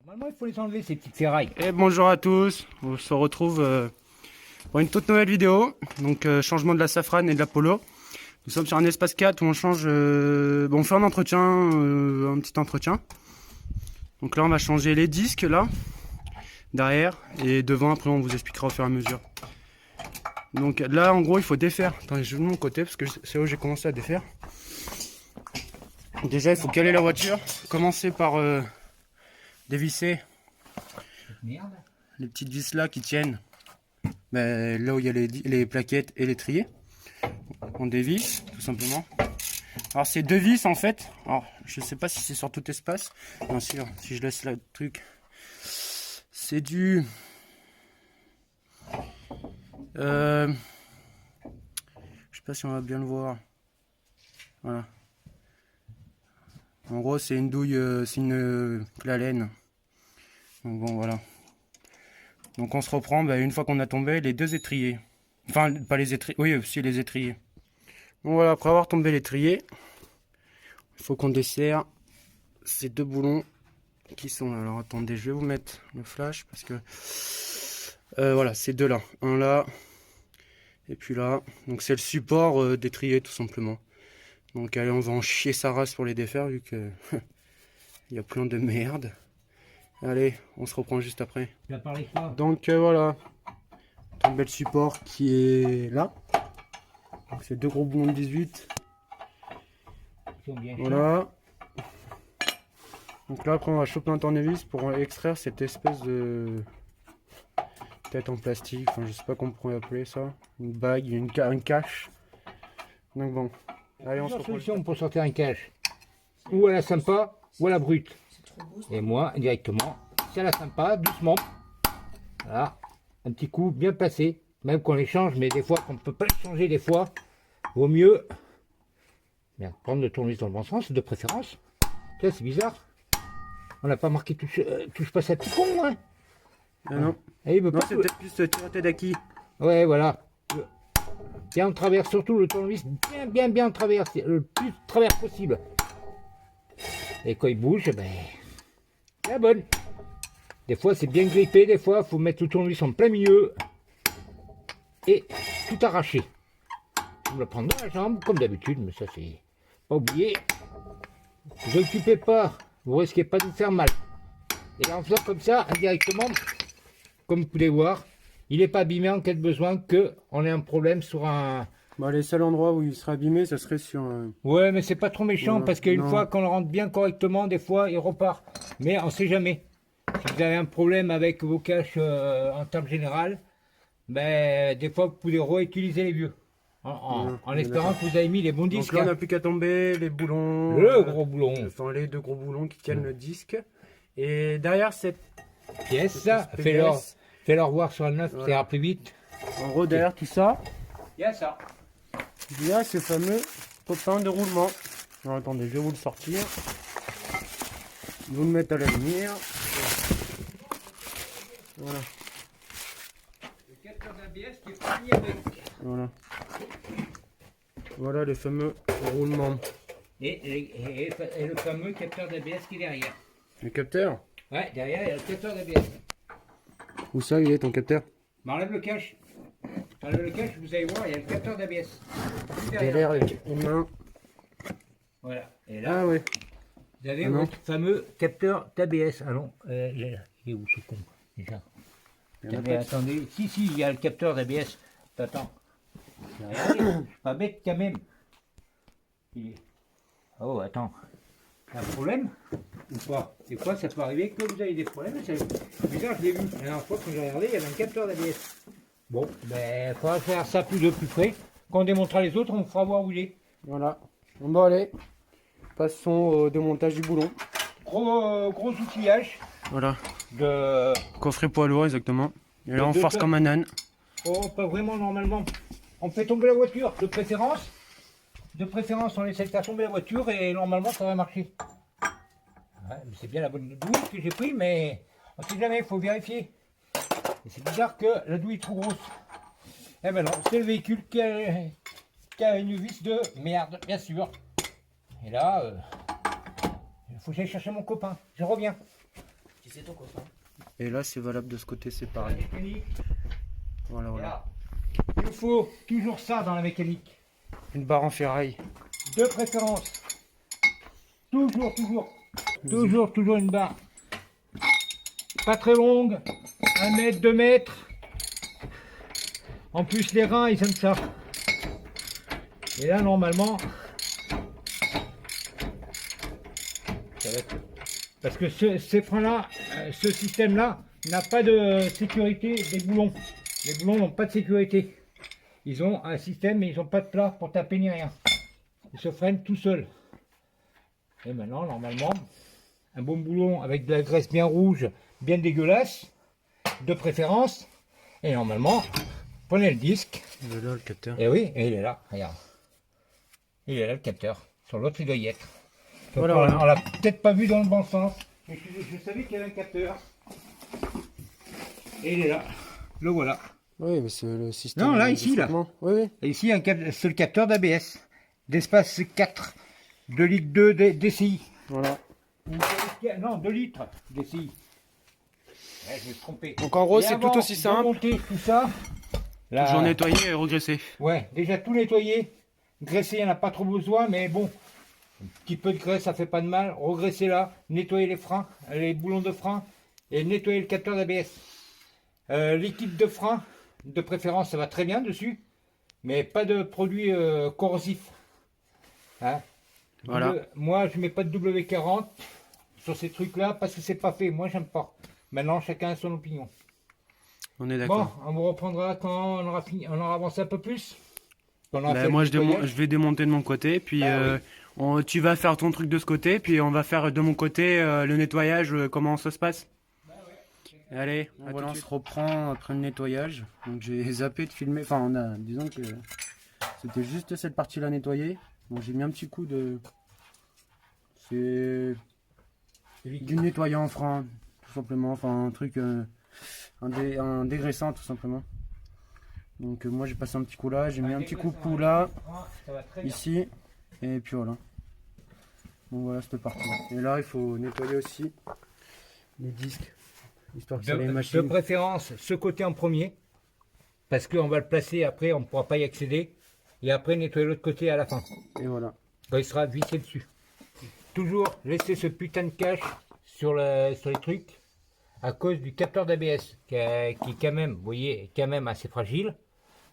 Normalement, il faut les enlever, ces petites ferrailles. Et bonjour à tous, on se retrouve pour une toute nouvelle vidéo. Donc changement de la safrane et de la polo. Nous sommes sur un espace 4 où on change, on fait un entretien, un petit entretien. Donc là on va changer les disques là, derrière, et devant après on vous expliquera au fur et à mesure. Donc là en gros il faut défaire. Attendez, je vais de mon côté parce que c'est là où j'ai commencé à défaire. Déjà il faut caler la voiture, commencer par dévisser Merde. les petites vis là qui tiennent là où il y a les plaquettes et l'étrier. On dévisse tout simplement. Alors c'est deux vis en fait. Alors je sais pas si c'est sur tout espace. Bien sûr, si je laisse le truc, c'est du je sais pas si on va bien le voir. Voilà. En gros c'est une douille, c'est une clé à laine. Donc bon voilà. Donc on se reprend une fois qu'on a tombé les deux étriers. Enfin pas les étriers, oui aussi les étriers. Donc voilà, après avoir tombé l'étrier, il faut qu'on desserre ces deux boulons qui sont là. Alors attendez, je vais vous mettre le flash parce que voilà, ces deux là, un là et puis là. Donc c'est le support d'étrier tout simplement. Donc allez, on va en chier sa race pour les défaire vu que il y a plein de merde. Allez, on se reprend juste après. Tu as parlé quoi? Donc voilà, tomber le support qui est là. Donc c'est deux gros boulons de 18. Voilà. Donc là après on va choper un tournevis pour extraire cette espèce de tête en plastique. Enfin je sais pas comment on pourrait appeler ça. Une bague, une cache. Donc bon. Allez on se reprend. Solution pour sortir un cache. Ou à la sympa, ou à la brute. Et moi, directement, c'est à la sympa, doucement. Voilà. Un petit coup bien placé. Même qu'on les change, mais des fois qu'on ne peut pas les changer, des fois, vaut mieux bien, prendre le tournevis dans le bon sens, de préférence. Tiens, c'est bizarre. On n'a pas marqué touche pas ça petit con, hein. Ah non. Et il veut Non, pas c'est peut-être plus tireté d'acquis. Ouais, voilà. Bien en travers, surtout le tournevis, bien en travers, le plus de travers possible. Et quand il bouge, c'est la bonne. Des fois, c'est bien grippé, des fois, il faut mettre le tournevis en plein milieu et tout arracher. On le prendre dans la jambe, comme d'habitude, mais ça, c'est pas oublié. Ne vous occupez pas, vous risquez pas de vous faire mal. Et en faisant comme ça, indirectement, comme vous pouvez voir, il n'est pas abîmé en cas de besoin qu'on ait un problème sur un... Bah, les seuls endroits où il serait abîmé, ça serait sur Ouais, mais c'est pas trop méchant voilà. parce qu'une Non. fois qu'on le rentre bien correctement, des fois, il repart. Mais on sait jamais. Si vous avez un problème avec vos caches en termes général, des fois, vous pouvez réutiliser les vieux. En espérant que vous avez mis les bons disques. Donc là on Hein. n'a plus qu'à tomber les boulons. Le gros boulon. Enfin les deux gros boulons qui tiennent le disque. Et derrière cette Pièce, pièce, fais-leur voir sur le neuf, ça ira plus vite. en gros derrière tout ça, Il y a ça. il y a ce fameux copain de roulement. Alors attendez, je vais vous le sortir. Vous le mettre à la lumière. Voilà. Le capteur d'ABS qui est fourni avec. Voilà. Voilà le fameux roulement. Et le fameux capteur d'ABS qui est derrière. Le capteur? Ouais, derrière, il y a le capteur d'ABS. Où ça il est ton capteur? Enlève le cache. Enlève le cache, vous allez voir, il y a le capteur d'ABS. Derrière les mains. Voilà. Et là, Ah ouais. vous avez Ah non. votre fameux capteur d'ABS. Ah non, il est où ce con déjà? Il y en a Attendez, pas. attendez. Si, il y a le capteur d'ABS. Attends. Regardez, je suis pas bête quand même. Il est... Oh, attends. T'as un problème ou pas? Des fois, ça peut arriver que vous avez des problèmes. C'est bizarre, je l'ai vu. La dernière fois, quand j'ai regardé, il y avait un capteur d'ABS. Bon, il faudra faire ça plus de plus près. Quand on démontrera les autres, on fera voir où il est. Voilà. Bon bah allez. Passons au démontage du boulon. Gros outillage Voilà. de... Coffret poids lourd exactement. Et là on deux force tonnes. comme un âne. Oh, pas vraiment normalement. On fait tomber la voiture, de préférence. De préférence, on essaie de faire tomber la voiture et normalement ça va marcher. Ouais, c'est bien la bonne douille que j'ai pris, mais on sait jamais, il faut vérifier. Et c'est bizarre que la douille est trop grosse. Eh ben non, c'est le véhicule qui a une vis de merde, bien sûr. Et là, il faut que j'aille chercher mon copain. Je reviens. C'est ton coffre. Et là, c'est valable de ce côté, c'est pareil. Voilà, voilà. Il nous faut toujours ça dans la mécanique. Une barre en ferraille. De préférence. Toujours une barre. Pas très longue. 1 mètre, 2 mètres. En plus, les reins, ils aiment ça. Et là, normalement, ça va être... Parce que ces freins-là, ce système-là, n'a pas de sécurité des boulons. Les boulons n'ont pas de sécurité. Ils ont un système, mais ils n'ont pas de plat pour taper ni rien. Ils se freinent tout seuls. Et maintenant, normalement, un bon boulon avec de la graisse bien rouge, bien dégueulasse, de préférence. Et normalement, prenez le disque. Il est là, le capteur. Et oui, et il est là, regarde. Il est là, le capteur, sur l'autre il doit y être. Donc, Voilà. on l'a peut-être pas vu dans le bon sens. Mais je savais qu'il y avait un capteur. Et il est là. Le voilà. Oui, mais c'est le système. Non, là, de ici, là. frottement. Oui, oui. Et ici, c'est le capteur d'ABS. D'espace 4. 2 litres 2 DCI. Voilà. Non, 2 litres DCI. Ouais, je me suis trompé. Donc en gros, Et c'est avant tout aussi de simple. monter tout ça. Là, Toujours nettoyer et regresser. ouais, déjà tout nettoyer. Graisser, il n'y en a pas trop besoin, mais bon. Un petit peu de graisse, ça fait pas de mal. Regresser là, nettoyer les freins, les boulons de frein et nettoyer le capteur d'ABS. L'équipe de frein, de préférence, ça va très bien dessus, mais pas de produits corrosifs. Hein? Voilà. Moi, je mets pas de W40 sur ces trucs-là parce que c'est pas fait. Moi, j'aime pas. Maintenant, chacun a son opinion. On est Bon, d'accord. on vous reprendra quand on aura fini, on aura avancé un peu plus. Qu'on aura fait le Moi, nettoyage. je vais démonter de mon côté, puis Bah tu vas faire ton truc de ce côté, puis on va faire de mon côté le nettoyage, comment ça se passe. Allez, voilà, on se reprend après le nettoyage. Donc j'ai zappé de filmer, enfin disons que c'était juste cette partie-là nettoyée. Donc j'ai mis un petit coup de... C'est du nettoyant frein, tout simplement, enfin un truc, un dégraissant tout simplement. Donc moi j'ai passé un petit coup là, j'ai mis un petit coup de pou là, Ça va très bien. ici, et puis voilà. Donc voilà, cette partie. Et là il faut nettoyer aussi les disques, histoire que ça les De machines. préférence, ce côté en premier, parce qu'on va le placer après, on ne pourra pas y accéder. Et après, nettoyer l'autre côté à la fin, Et voilà. quand il sera vissé dessus. Toujours laisser ce putain de cache sur les trucs, à cause du capteur d'ABS, qui est quand même, vous voyez, quand même assez fragile.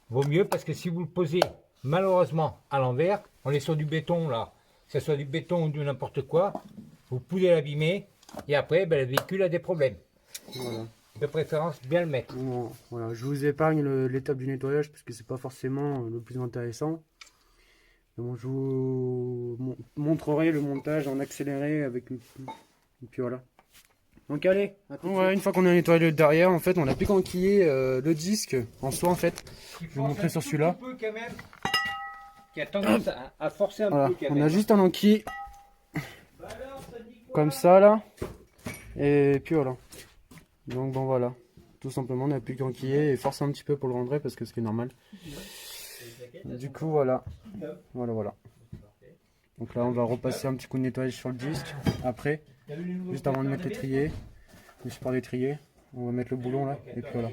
Vaut mieux, parce que si vous le posez malheureusement à l'envers, on est sur du béton là, que ce soit du béton ou du n'importe quoi, vous pouvez l'abîmer, et après, le véhicule a des problèmes. Voilà. De préférence, bien le mettre. Bon, voilà, je vous épargne l'étape du nettoyage parce que c'est pas forcément le plus intéressant. Mais bon, je vous montrerai le montage en accéléré avec et puis voilà. Donc allez, voilà, une fois qu'on a nettoyé le derrière, en fait, on a plus qu'enquillé le disque en soi en fait. Je vais montrer sur celui-là. Qui a tendance à forcer un Voilà, peu quand on même. a juste un enquille comme ça là, et puis voilà. Donc bon voilà, tout simplement on a plus qu'enquiller et forcer un petit peu pour le rentrer parce que c'est normal. Du coup voilà, voilà. Donc là on va repasser un petit coup de nettoyage sur le disque après, juste avant de mettre l'étrier, le support d'étrier. On va mettre le boulon là et puis voilà.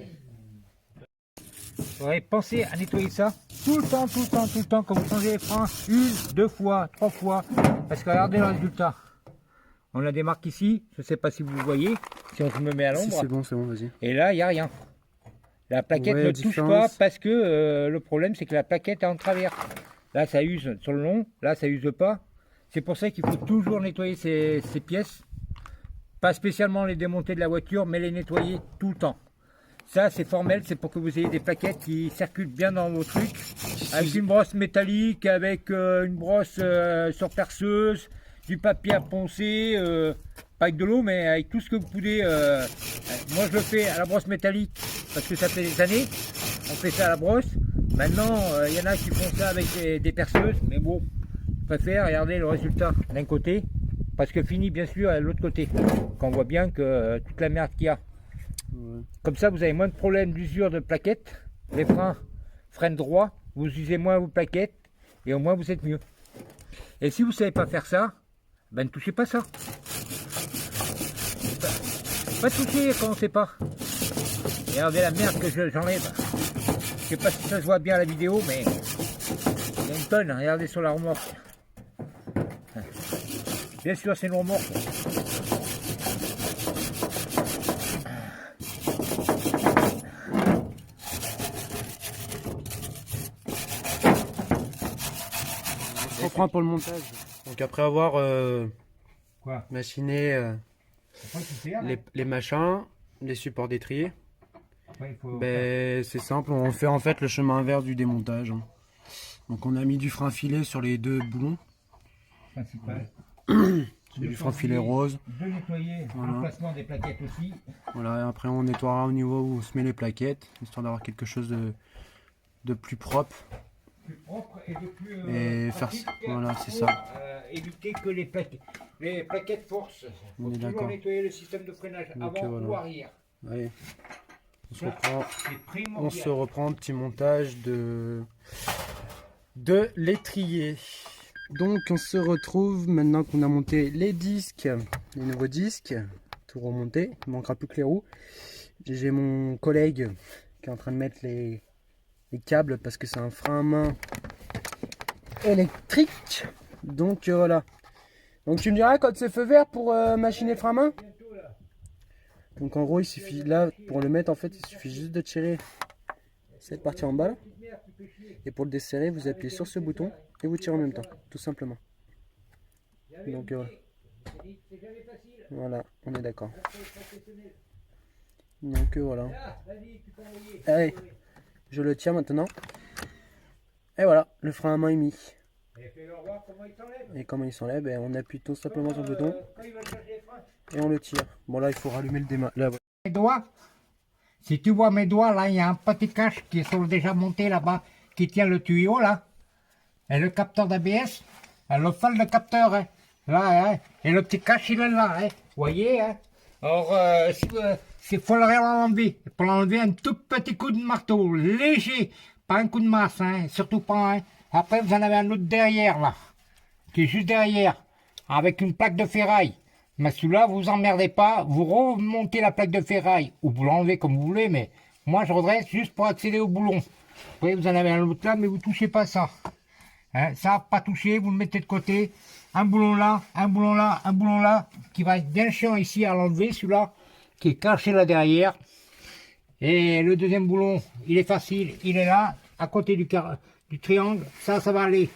Ouais, pensez à nettoyer ça tout le temps quand vous changez les freins, 1, 2 fois, 3 fois, parce que regardez le résultat. On a des marques ici, je ne sais pas si vous voyez, si on se me met à Si l'ombre, c'est bon, vas-y. et là il n'y a rien. La plaquette Ouais, ne touche différence. pas parce que le problème c'est que la plaquette est en travers. Là ça use sur le long, là ça use pas. C'est pour ça qu'il faut toujours nettoyer ces pièces. Pas spécialement les démonter de la voiture, mais les nettoyer tout le temps. Ça c'est formel, c'est pour que vous ayez des plaquettes qui circulent bien dans vos trucs. Avec une brosse métallique, avec une brosse sur perceuse, du papier à poncer, pas avec de l'eau, mais avec tout ce que vous pouvez. Moi je le fais à la brosse métallique parce que ça fait des années. On fait ça à la brosse. Maintenant, il y en a qui font ça avec des perceuses, mais bon, je préfère regarder le résultat d'un côté, parce que fini bien sûr à l'autre côté. Quand on voit bien que toute la merde qu'il y a. Ouais. Comme ça, vous avez moins de problèmes d'usure de plaquettes. Les freins freinent droit, vous usez moins vos plaquettes et au moins vous êtes mieux. Et si vous ne savez pas faire ça, ben ne touchez pas ça. Pas toucher quand on sait pas. Et regardez la merde que j'enlève. Je sais pas si ça se voit bien à la vidéo, mais il y a une tonne, regardez sur la remorque. Bien sûr, c'est une remorque. On se reprend pour le montage. Donc après avoir Quoi? machiné C'est pas tout faire, là. les machins, les supports d'étrier, Ouais, il faut... ben, c'est simple, on fait en fait le chemin inverse du démontage. Hein. Donc on a mis du frein filet sur les deux boulons, principal. du frein filet rose. De nettoyer, Voilà. remplacement des plaquettes aussi. Voilà, et après on nettoiera au niveau où on se met les plaquettes, histoire d'avoir quelque chose de plus propre. Plus propre et de plus Et pratique voilà, c'est pour, ça. éviter que les plaquettes forcent. Il On faut est toujours d'accord. nettoyer le système de freinage Donc, avant voilà. ou arrière. Allez, on se Ça, reprend. c'est On primordial. se reprend, petit montage de l'étrier. Donc on se retrouve maintenant qu'on a monté les disques, les nouveaux disques, tout remonté, il ne manquera plus que les roues. J'ai mon collègue qui est en train de mettre les câbles parce que c'est un frein à main électrique. Donc voilà. Donc tu me diras quand c'est feu vert pour machiner le frein à main. Donc en gros il suffit là pour le mettre en fait il suffit juste de tirer cette partie en bas là. Et pour le desserrer vous appuyez sur ce bouton et vous tirez en même temps tout simplement. Donc voilà on est d'accord. Donc voilà. Allez je le tire maintenant. Et voilà le frein à main est mis. Et comment il s'enlève, on appuie tout simplement sur le bouton et on le tire. Bon là il faut rallumer le démarrage. Mes doigts, si tu vois mes doigts là, il y a un petit cache qui sont déjà montés là-bas, qui tient le tuyau là, et le capteur d'ABS, le fal de capteur, hein, là, hein, et le petit cache il est là, hein, vous voyez, hein. Alors, il faut l'enlever. Pour l'enlever, un tout petit coup de marteau, léger, pas un coup de masse, hein, surtout pas, hein. Après vous en avez un autre derrière là, qui est juste derrière, avec une plaque de ferraille. Mais celui-là, vous emmerdez pas, vous remontez la plaque de ferraille, ou vous l'enlevez comme vous voulez, mais moi je redresse juste pour accéder au boulon. Après vous en avez un autre là, mais vous touchez pas ça. Hein, ça, pas touché, vous le mettez de côté. Un boulon là, un boulon là, un boulon là, qui va être bien chiant ici à l'enlever, celui-là, qui est caché là derrière. Et le deuxième boulon, il est facile, il est là, à côté du triangle, ça va aller.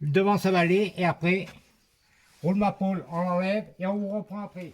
Devant ça va aller, et après, roule ma pôle, on l'enlève et on vous reprend après.